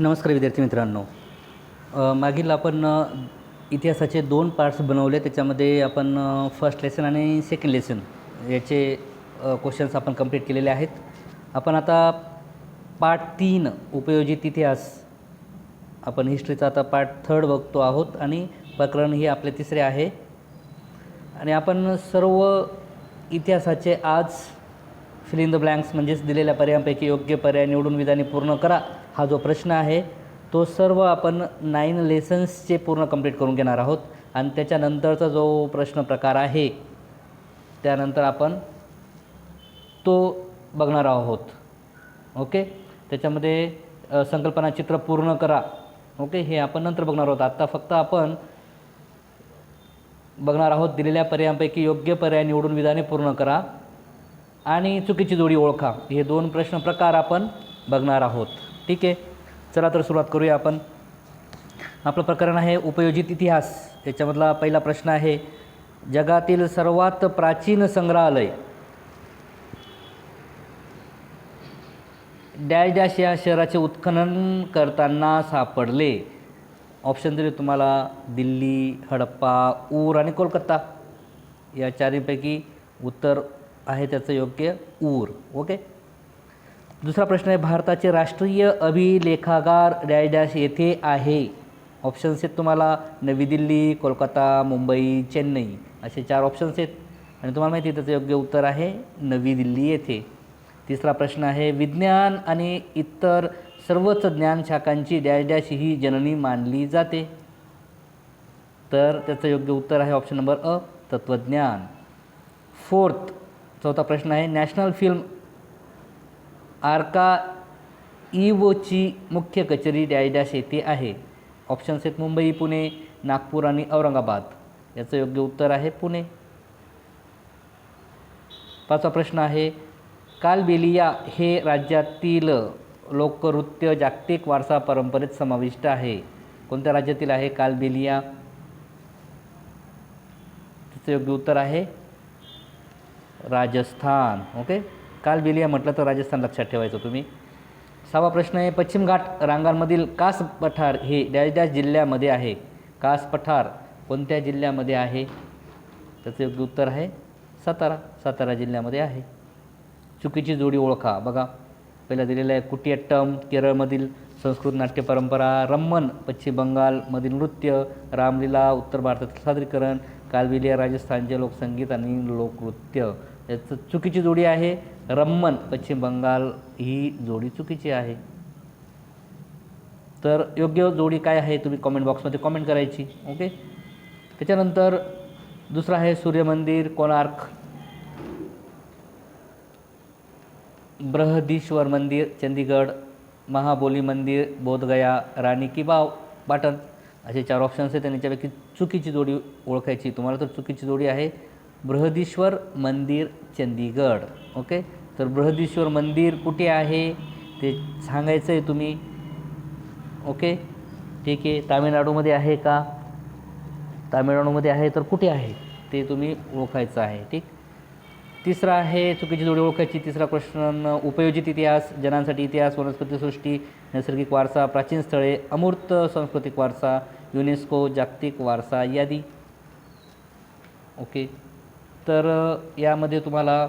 नमस्कार विद्यार्थी मित्रांनो. मागील आपण इतिहासाचे 2 पार्ट्स बनवले. त्याच्यामध्ये आपण फर्स्ट लेसन आणि सेकंड लेसन याचे क्वेश्चन्स आपण कंप्लीट केलेले आहेत. आपण आता पार्ट 3 उपयोजित इतिहास, आपण हिस्ट्रीचा आता पार्ट 3 बघतो आहोत आणि प्रकरण हे आपले तिसरे आहे. आणि आपण सर्व इतिहासाचे आज फिल इन द ब्लँक्स म्हणजेच दिलेल्या पर्यायांपैकी योग्य पर्याय निवडून विधाने पूर्ण करा हा जो प्रश्न आहे तो सर्व आपण 9 लेसन्सचे पूर्ण कंप्लीट करून घेणार आहोत. आणि त्याच्यानंतरचा जो प्रश्न प्रकार आहे त्यानंतर आपण तो बघणार आहोत. ओके, त्याच्यामध्ये संकल्पना चित्र पूर्ण करा. ओके, हे आपण नंतर बघणार आहोत. आत्ता फक्त आपण बघणार आहोत दिलेल्या पर्यायांपैकी योग्य पर्याय निवडून विधाने पूर्ण करा आणि चुकीची जोडी ओळखा. हे 2 प्रश्न प्रकार आपण बघणार आहोत. ठीक आहे, चला तर सुरुवात करूया. आपण आपलं प्रकरण आहे उपयोजित इतिहास. याच्यामधला पहिला प्रश्न आहे, जगातील सर्वात प्राचीन संग्रहालय डॅश डॅश या शहराचे उत्खनन करताना सापडले. ऑप्शन दिले तुम्हाला, दिल्ली, हडप्पा, ऊर आणि कोलकाता. या चारीपैकी उत्तर आहे त्याचं योग्य ऊर. ओके, दुसरा प्रश्न आहे, भारताचे राष्ट्रीय अभिलेखागार डॅश डॅश येथे आहे. ऑप्शन्स आहेत तुम्हाला, नवी दिल्ली, कोलकाता, मुंबई, चेन्नई असे 4 ऑप्शन्स आहेत आणि तुम्हाला माहिती आहे त्याचं योग्य उत्तर आहे नवी दिल्ली येथे. तिसरा प्रश्न आहे, विज्ञान आणि इतर सर्वच ज्ञान शाखांची डॅश डॅश ही जननी मानली जाते. तर त्याचं योग्य उत्तर आहे ऑप्शन नंबर अ, तत्त्वज्ञान. चौथा प्रश्न आहे, नॅशनल फिल्म आर्काइव्हची मुख्य कचेरी डॅश डॅश येथे आहे. ऑप्शन्स आहेत मुंबई, पुणे, नागपूर आणि औरंगाबाद. याचं योग्य उत्तर आहे पुणे. पाचवा प्रश्न आहे, कालबेलिया हे राज्यातील लोकनृत्य जागतिक वारसा परंपरेत समाविष्ट आहे. कोणत्या राज्यातील आहे कालबेलिया? त्याचं योग्य उत्तर आहे राजस्थान. ओके, कालबेलिया म्हटलं तर राजस्थान लक्षात ठेवायचं तुम्ही. 6वा प्रश्न आहे, पश्चिम घाट रांगांमधील कास पठार हे डॅश डॅश जिल्ह्यामध्ये आहे. कास पठार कोणत्या जिल्ह्यामध्ये आहे? त्याचं योग्य उत्तर आहे सातारा जिल्ह्यामध्ये आहे. चुकीची जोडी ओळखा. बघा, पहिला दिलेला आहे कुटियाट्टम केरळमधील संस्कृत नाट्य परंपरा, रम्मन पश्चिम बंगालमधील नृत्य, रामलीला उत्तर भारतातील सादरीकरण, कालबेलिया राजस्थानचे लोकसंगीत आणि लोकनृत्य. याचं चुकीची जोडी आहे रम्मन पश्चिम बंगाल, ही जोडी चुकीची आहे. तर योग्य जोडी काय आहे तुम्ही कॉमेंट बॉक्समध्ये कॉमेंट करायची. ओके, त्याच्यानंतर दुसरा आहे सूर्यमंदिर, कोणार्क, बृहदीश्वर मंदिर चंदीगड, महाबोली मंदिर बोधगया, राणी की बाव पाटण असे 4 ऑप्शन्स आहेत. आणि त्यापैकी चुकीची जोडी ओळखायची तुम्हाला. तर चुकीची जोडी आहे बृहदीश्वर मंदिर चंदीगड. ओके, तर बृहदीश्वर मंदिर कुठे आहे ते सांगायचं आहे तुम्ही. ओके, ठीक आहे. तामिळनाडूमध्ये आहे का? तामिळनाडूमध्ये आहे तर कुठे आहे ते तुम्ही ओळखायचं आहे. ठीक. तिसरा आहे चुकीची जोडी ओळखायची. तिसरा प्रश्न, उपयोजित इतिहास, जनांसाठी इतिहास, वनस्पतीसृष्टी, नैसर्गिक वारसा, प्राचीन स्थळे, अमूर्त सांस्कृतिक वारसा, युनेस्को जागतिक वारसा यादी. ओके, तर यामध्ये तुम्हाला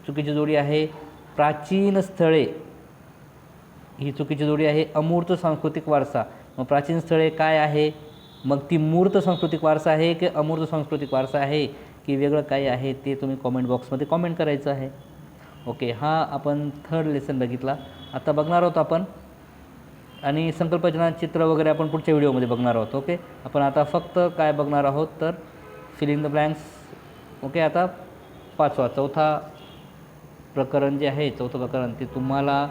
चुकीची जोडी आहे प्राचीन स्थळे, ही चुकीची जोडी आहे. अमूर्त सांस्कृतिक वारसा, मग प्राचीन स्थळे काय आहे? मग ती मूर्त सांस्कृतिक वारसा आहे की अमूर्त सांस्कृतिक वारसा आहे की वेगळं काय आहे ते तुम्ही कॉमेंट बॉक्समध्ये कॉमेंट करायचं आहे. ओके, हा आपण 3rd लेसन बघितला. आता बघणार आहोत आपण आणि संकल्पना चित्र वगैरे आपण पुढच्या व्हिडिओमध्ये बघणार आहोत. ओके, आपण आता फक्त काय बघणार आहोत तर fill in the blanks. Okay, आता चौथा प्रकरण जे आहे, चौथं प्रकरण ते तुम्हाला,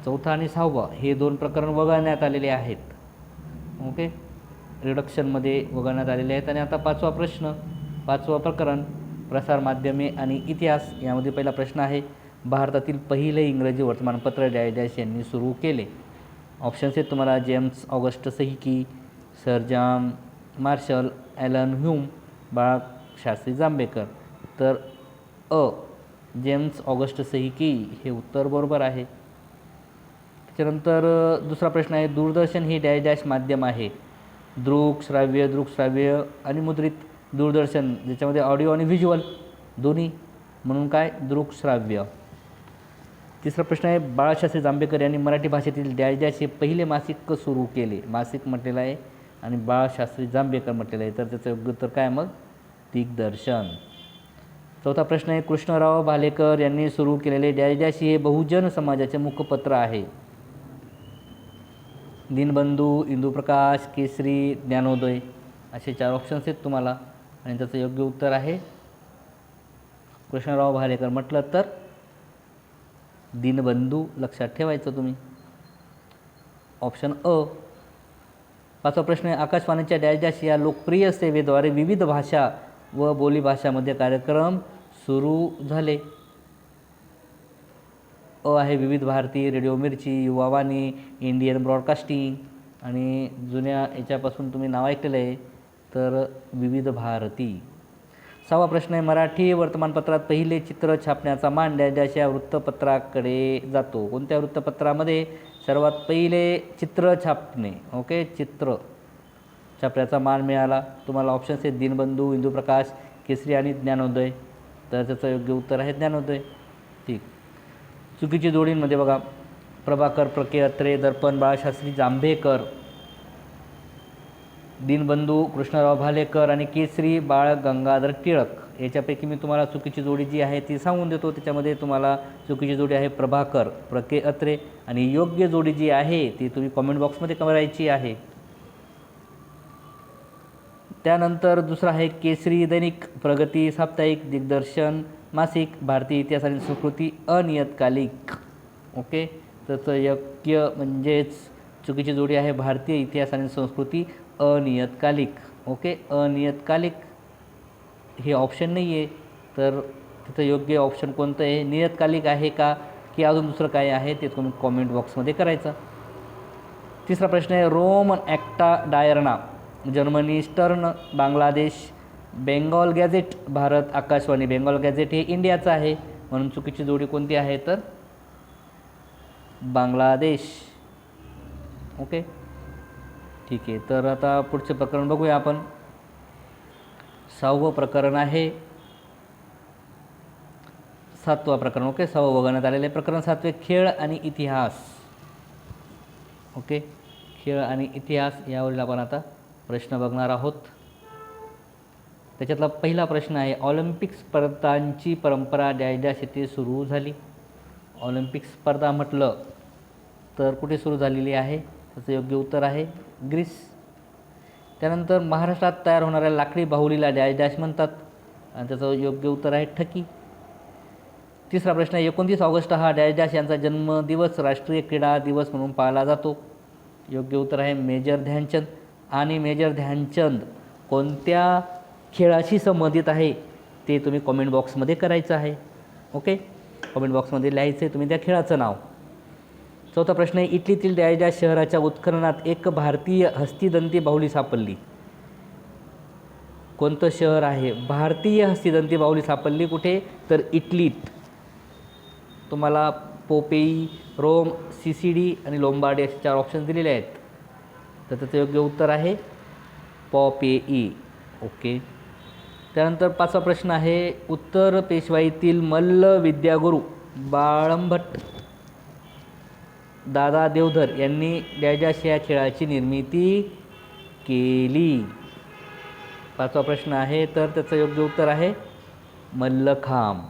चौथा आणि 6वा हे 2 प्रकरण वगळण्यात आलेले आहेत. ओके, रिडक्शनमध्ये वगळण्यात आलेले आहेत. आणि आता 5वा प्रकरण, प्रसार माध्यमे आणि इतिहास. यामध्ये पहिला प्रश्न आहे, भारतातील पहिले इंग्रजी वर्तमानपत्र डॅश डॅश यांनी सुरू केले. ऑप्शन्स आहेत तुम्हाला, जेम्स ऑगस्ट सहिकी, sir John Marshall, Allan Hume, Balshastri Jambhekar. तर जेम्स ऑगस्ट सहिकी हे उत्तर बरोबर आहे. त्याच्यानंतर दुसरा प्रश्न आहे, दूरदर्शन हे डॅश डॅश माध्यम आहे. दृकश्राव्य आणि मुद्रित. दूरदर्शन ज्याच्यामध्ये ऑडिओ आणि व्हिज्युअल दोन्ही, म्हणून काय दृकश्राव्य. तिसरा प्रश्न आहे, बाळशास्त्री जांभेकर यांनी मराठी भाषेतील डॅश डॅश हे पहिले मासिक सुरू केले. मासिक म्हटलेलं आहे आणि बाळशास्त्री जांभेकर म्हटलेलं आहे, तर त्याचं योग्य उत्तर काय मग दिग्दर्शन. चौथा प्रश्न आहे, कृष्णराव भालेकर यांनी सुरू केलेले डॅश डॅश हे बहुजन समाजाचे मुखपत्र आहे. दिनबंधू, इंदुप्रकाश, केसरी, ज्ञानोदय असे 4 ऑप्शन्स आहेत तुम्हाला आणि त्याचं योग्य उत्तर आहे कृष्णराव भालेकर म्हटलं तर दिनबंधू. लक्षात ठेवायचं तुम्ही, ऑप्शन अ. पाचवा प्रश्न आहे, आकाशवाणीच्या डॅश डॅश या लोकप्रिय सेवेद्वारे विविध भाषा व बोलीभाषामध्ये कार्यक्रम सुरू झाले. अ आहे विविध भारती, रेडिओ मिर्ची, युवावाणी, इंडियन ब्रॉडकास्टिंग आणि जुन्या याच्यापासून तुम्ही नाव ऐकलेलं आहे तर विविध भारती. 6वा प्रश्न आहे, मराठी वर्तमानपत्रात पहिले चित्र छापण्याचा मान डॅश डॅश या वृत्तपत्राकडे जातो. कोणत्या वृत्तपत्रामध्ये सर्वात पहिले चित्र छापणे, ओके, चित्र छापण्याचा मान मिळाला तुम्हाला? ऑप्शन्स आहेत दिनबंधू, इंदुप्रकाश, केसरी आणि ज्ञानोदय. तर त्याचं योग्य उत्तर आहे ज्ञानोदय. ठीक. चुकीची जोडींमध्ये बघा, प्रभाकर प्रके अत्रे, दर्पण बाळशास्त्री जांभेकर, दिनबंधू कृष्णराव भालेकर आणि केसरी बाळ गंगाधर टिळक. याच्यापैकी मी तुम्हाला चुकीची जोडी जी आहे ती सांगून देतो. त्याच्यामध्ये तुम्हाला चुकीची जोडी आहे प्रभाकर प्रके अत्रे आणि योग्य जोडी जी आहे ती तुम्ही कॉमेंट बॉक्समध्ये करायची आहे. त्यानंतर दुसरा आहे केसरी दैनिक, प्रगती साप्ताहिक, दिग्दर्शन मासिक, भारतीय इतिहास आणि संस्कृती अनियतकालिक. ओके, त्याचं योग्य म्हणजेच चुकीची जोडी आहे भारतीय इतिहास आणि संस्कृती अनियतकालिक. ओके, अनियतकालिक हे ऑप्शन नाही आहे, तर तिथं योग्य ऑप्शन कोणतं आहे? नियतकालिक आहे का की अजून दुसरं काय आहे ते तुम्ही कॉमेंट बॉक्समध्ये करायचं. तिसरा प्रश्न आहे, Rome Acta Diurna, Germany Stern, Bangladesh Bengal Gazette, Bharat Akashvani. Bengal Gazette हे इंडियाचं आहे, म्हणून चुकीची जोडी कोणती आहे तर बांगलादेश. ओके, ठीक आहे. तर आता पुढचे प्रकरण बघूया आपण. 6वं प्रकरण आहे, 7वं प्रकरण. ओके, 6वं बघण्यात आलेलं आहे. प्रकरण 7वे, खेळ आणि इतिहास. ओके, खेळ आणि इतिहास यावरील आपण आता प्रश्न बघणार आहोत. त्याच्यातला पहिला प्रश्न आहे, ऑलिम्पिक स्पर्धांची परंपरा डॅश डॅश येथे सुरू झाली. ऑलिम्पिक स्पर्धा म्हटलं तर कुठे सुरू झालेली आहे? त्याचं योग्य उत्तर आहे ग्रीस. त्यानंतर महाराष्ट्रात तयार होणाऱ्या लाकडी बाहुलीला डॅश डॅश म्हणतात आणि त्याचं योग्य उत्तर आहे ठकी. तिसरा प्रश्न आहे, 29 ऑगस्ट हा डॅश डॅश यांचा जन्मदिवस राष्ट्रीय क्रीडा दिवस म्हणून पाळला जातो. योग्य उत्तर आहे मेजर ध्यानचंद. आणि मेजर ध्यानचंद कोणत्या खेळाशी संबंधित आहे ते तुम्ही कॉमेंट बॉक्समध्ये करायचं आहे. ओके, कॉमेंट बॉक्समध्ये लिहायचं आहे तुम्ही त्या खेळाचं नाव. चौथा प्रश्न आहे, इटलीतील डॅश डॅश शहराच्या उत्खननात एक भारतीय हस्तिदंती बाहुली सापडली. कोणतं शहर आहे? भारतीय हस्तिदंती बाहुली सापडली कुठे तर इटलीत. तुम्हाला पोपेई, रोम, सिसिडी आणि लोंबार्डी असे 4 ऑप्शन दिलेले आहेत, तर त्याचं योग्य उत्तर आहे पॉपेई. ओके, त्यानंतर 5वा प्रश्न आहे, उत्तर पेशवाईतील मल्ल विद्यागुरू बाळंभट दादा देवधर यांनी डॅश डॅश या खेळाची निर्मिती केली. 5वा प्रश्न आहे, तर त्याचं योग्य उत्तर आहे मल्लखांब.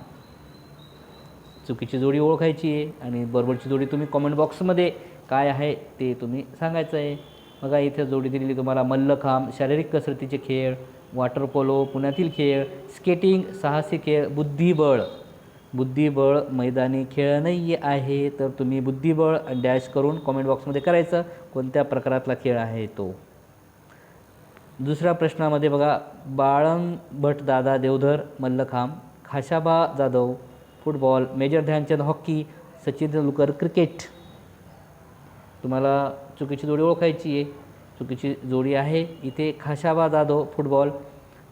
चुकीची जोडी ओळखायची आहे आणि बरोबरची जोडी तुम्ही कॉमेंट बॉक्समध्ये काय आहे ते तुम्ही सांगायचं आहे. बघा इथे जोडी दिलेली तुम्हाला, मल्लखांब शारीरिक कसरतीचे खेळ, वॉटर पोलो पुण्यातील खेळ, स्केटिंग साहसी खेळ, बुद्धिबळ. बुद्धिबळ मैदानी खेळ नाही आहे, तर तुम्ही बुद्धिबळ डॅश करून कॉमेंट बॉक्समध्ये करायचं कोणत्या प्रकारातला खेळ आहे तो. दुसऱ्या प्रश्नामध्ये बघा, Balambhat Dada Deodhar mallakhamb, Khashaba Jadhav football, major Dhyanchand hockey, Sachin Tendulkar cricket. तुम्हाला चुकीची जोडी ओळखायची आहे. चुकीची जोडी आहे इथे खाशाबा जाधव फुटबॉल.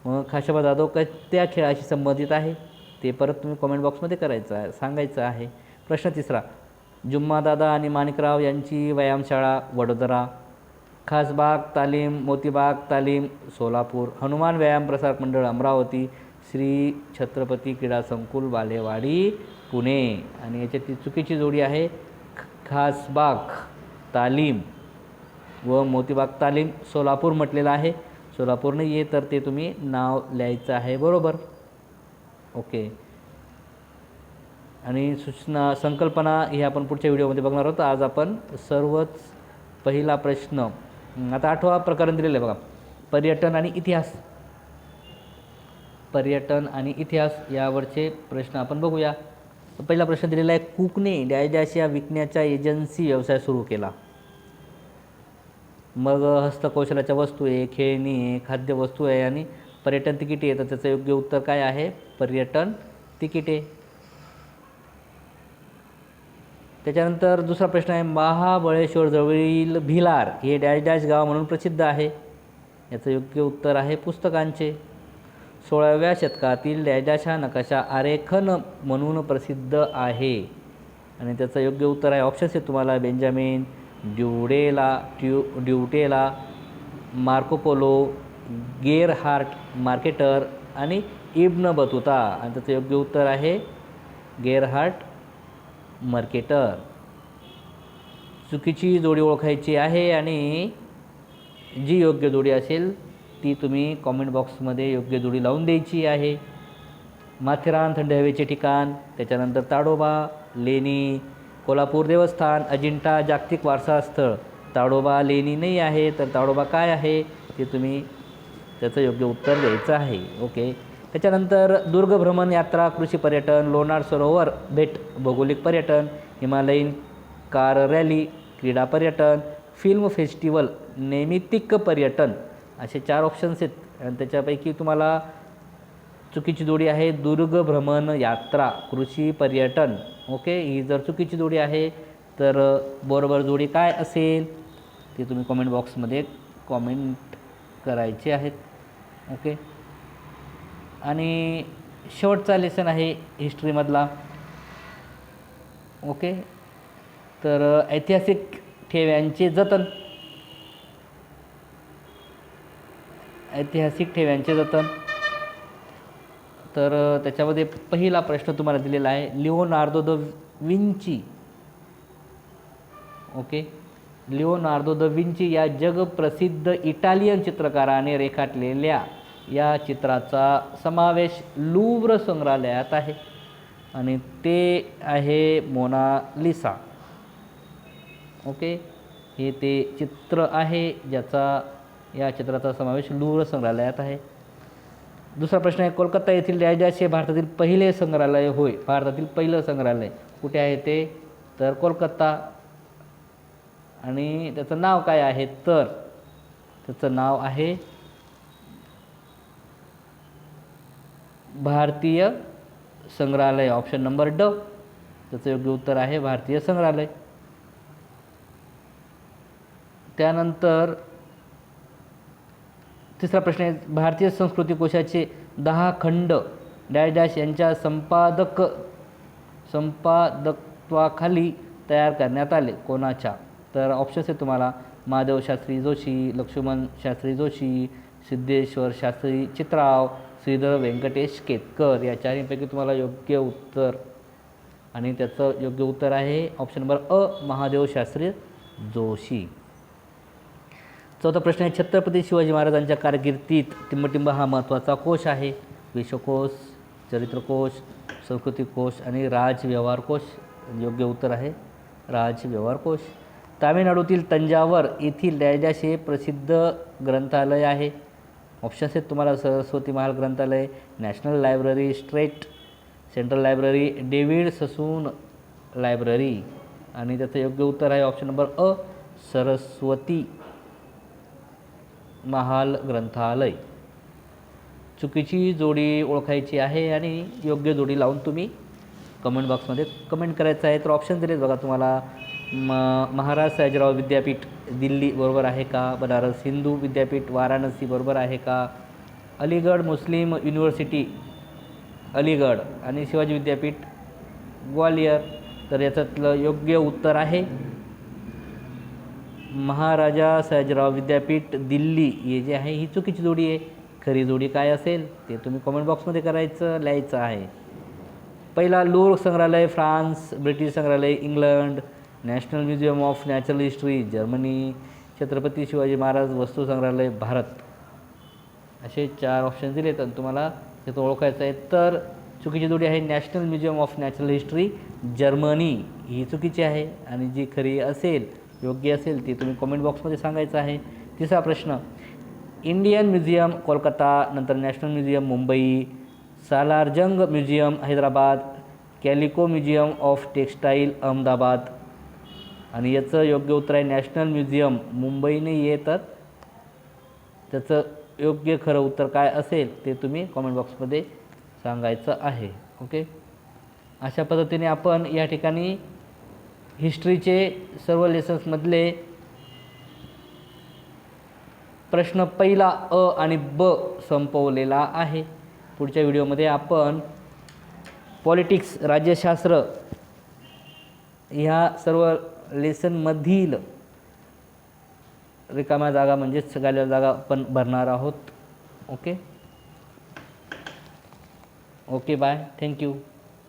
मग खाशाबा जाधव त्या खेळाशी संबंधित आहे ते परत तुम्ही कॉमेंट बॉक्समध्ये करायचं आहे, सांगायचं आहे. प्रश्न तिसरा, जुम्मादादा आणि माणिकराव यांची व्यायामशाळा वडोदरा. खासबाग तालीम मोतीबाग तालीम सोलापूर. हनुमान व्यायाम प्रसारक मंडळ अमरावती. श्री छत्रपती क्रीडा संकुल बालेवाडी पुणे. आणि याच्यात चुकीची जोडी आहे खासबाग तालीम व मोतीबाग तालीम सोलापूर म्हटलेलं आहे. सोलापूर नाही आहे तर ते तुम्ही नाव लिहायचं आहे बरोबर. ओके. आणि सूचना संकल्पना ही आपण पुढच्या व्हिडिओमध्ये बघणार आहोत. आज आपण सर्वच पहिला प्रश्न आता 8वा प्रकरण दिलेलं आहे बघा, पर्यटन आणि इतिहास. पर्यटन आणि इतिहास यावरचे प्रश्न आपण बघूया. पहिला प्रश्न दिलेला आहे, कुकने डॅश डॅश या विकण्याच्या एजन्सी व्यवसाय सुरू केला. मग हस्तकौशल्याच्या वस्तू आहे, खेळणी आहे, खाद्यवस्तू आहे आणि पर्यटन तिकिटे आहे. तर त्याचं योग्य उत्तर काय आहे? पर्यटन तिकिटे. त्याच्यानंतर दुसरा प्रश्न आहे, महाबळेश्वर जवळील भिलार हे डॅश डॅश गाव म्हणून प्रसिद्ध आहे. याचं योग्य उत्तर आहे पुस्तकांचे. 16व्या शतकातील डॅश डॅश हा नकाशा आरेखन म्हणून प्रसिद्ध आहे. आणि त्याचं योग्य उत्तर आहे ऑप्शन्स आहे तुम्हाला Benjamin ड्युटेला, Marco Polo, Gerhard marketer आणि इब्न बतुता. आणि त्याचं योग्य उत्तर आहे गेरहार्ट मार्केटर. चुकीची जोडी ओळखायची आहे आणि जी योग्य जोडी असेल ती तुम्ही कॉमेंट बॉक्समध्ये योग्य जोडी लावून द्यायची आहे. माथेरान थंड हवेचे ठिकाण, त्याच्यानंतर ताडोबा, लेणी, कोल्हापूर देवस्थान, अजिंठा जागतिक वारसा स्थळ. ताडोबा लेणी नाही आहे तर ताडोबा काय आहे ते तुम्ही त्याचं योग्य उत्तर द्यायचं आहे. ओके. त्याच्यानंतर दुर्ग भ्रमण यात्रा, कृषी पर्यटन, लोणार सरोवर भेट, भौगोलिक पर्यटन, हिमालयीन कार रॅली, क्रीडा पर्यटन, फिल्म फेस्टिवल, नैमित्तिक पर्यटन असे 4 ऑप्शन्स आहेत. आणि त्याच्यापैकी तुम्हाला चुकीची जोडी आहे दुर्ग भ्रमण यात्रा कृषी पर्यटन. ओके. ही जर चुकीची जोडी आहे तर बरोबर जोडी काय असेल ते तुम्ही कॉमेंट बॉक्समध्ये कॉमेंट करायचे आहेत. ओके. आणि शेवटचा लेसन आहे हिस्ट्रीमधला. ओके. तर ऐतिहासिक ठेव्यांचे जतन. ऐतिहासिक ठेव्यांचे जतन. तर त्याच्यामध्ये पहिला प्रश्न तुम्हाला दिलेला आहे, Leonardo the Vinci. Okay. Leonardo the Vinci या जगप्रसिद्ध इटालियन चित्रकाराने रेखाटलेल्या या चित्राचा समावेश लुव्र संग्रहालयात आहे आणि ते आहे मोनालिसा. ओके. हे ते चित्र आहे ज्याचा या चित्राचा समावेश लुव्र संग्रहालयात आहे. दुसरा प्रश्न आहे, कोलकाता येथील डॅश डॅश हे भारतातील पहिले संग्रहालय होय. भारतातील पहिलं संग्रहालय कुठे आहे ते? तर कोलकाता. आणि त्याचं नाव काय आहे? तर त्याचं नाव आहे भारतीय संग्रहालय. ऑप्शन नंबर ड त्याचं योग्य उत्तर आहे भारतीय संग्रहालय. त्यानंतर तिसरा प्रश्न आहे, भारतीय संस्कृती कोशाचे 10 खंड डॅश डॅश यांच्या संपादकत्वाखाली तयार करण्यात आले. कोणाच्या? तर ऑप्शन्स आहेत तुम्हाला महादेव शास्त्री जोशी, लक्ष्मण शास्त्री जोशी, सिद्धेश्वर शास्त्री चित्राव, श्रीधर व्यंकटेश केतकर. या चारींपैकी तुम्हाला योग्य उत्तर आणि त्याचं योग्य उत्तर आहे ऑप्शन नंबर अ महादेव शास्त्री जोशी. चौथा प्रश्न आहे, छत्रपती शिवाजी महाराजांच्या कारकिर्दीत टिंबटिंब हा महत्त्वाचा कोश आहे. विश्वकोश, चरित्रकोश, संस्कृतिकोश आणि राजव्यवहार कोश. योग्य उत्तर आहे राजव्यवहार कोश. तामिळनाडूतील तंजावर येथील डॅश डॅश हे प्रसिद्ध ग्रंथालय आहे. ऑप्शन्स आहेत तुम्हाला सरस्वती महाल ग्रंथालय, national library, straight central library, David Sassoon library. आणि त्याचं योग्य उत्तर आहे ऑप्शन नंबर अ सरस्वती महाल ग्रंथालय. चुकीची जोडी ओळखायची आहे आणि योग्य जोडी लावून तुम्ही कमेंट बॉक्समध्ये कमेंट करायचं आहे. तर ऑप्शन दिलेत बघा तुम्हाला, महाराज सयाजीराव विद्यापीठ दिल्ली बरोबर आहे का? बनारस हिंदू विद्यापीठ वाराणसी बरोबर आहे का? अलीगड मुस्लिम युनिव्हर्सिटी अलीगड आणि शिवाजी विद्यापीठ ग्वालियर. तर याच्यातलं योग्य उत्तर आहे महाराजा सयाजीराव विद्यापीठ दिल्ली हे जे आहे ही चुकीची जोडी आहे. खरी जोडी काय असेल ते तुम्ही कमेंट बॉक्समध्ये लिहायचं आहे. पहिला लूर संग्रहालय फ्रान्स, ब्रिटिश संग्रहालय England, national museum of natural history Germany, Chhatrapati Shivaji Maharaj वस्तू संग्रहालय भारत, असे 4 ऑप्शन दिलेत आणि तुम्हाला त्याचं ओळखायचं आहे. तर चुकीची जोडी आहे national museum of natural history Germany, ही चुकीची आहे. आणि जी खरी असेल, योग्य असेल ती तुम्ही कमेंट बॉक्समध्ये सांगायचं आहे. तिसरा प्रश्न, इंडियन म्युझियम कोलकाता, नंतर national museum Mumbai, Salarjung museum Hyderabad, Calico museum of textile Ahmedabad. आणि याचं योग्य उत्तर आहे नॅशनल म्युझियम मुंबई नाही आहे. तर त्याचं योग्य खरं उत्तर काय असेल ते तुम्ही कमेंट बॉक्समध्ये सांगायचं आहे. ओके, अशा पद्धतीने आपण या ठिकाणी हिस्ट्रीचे सर्व लेसन्समधले प्रश्न पहिला अ आणि ब संपवलेला आहे. पुढच्या व्हिडिओमध्ये आपण पॉलिटिक्स राज्यशास्त्र ह्या सर्व लेसनमधील रिकाम्या जागा म्हणजेच सगळ्या जागा आपण भरणार आहोत. Okay, bye, thank you.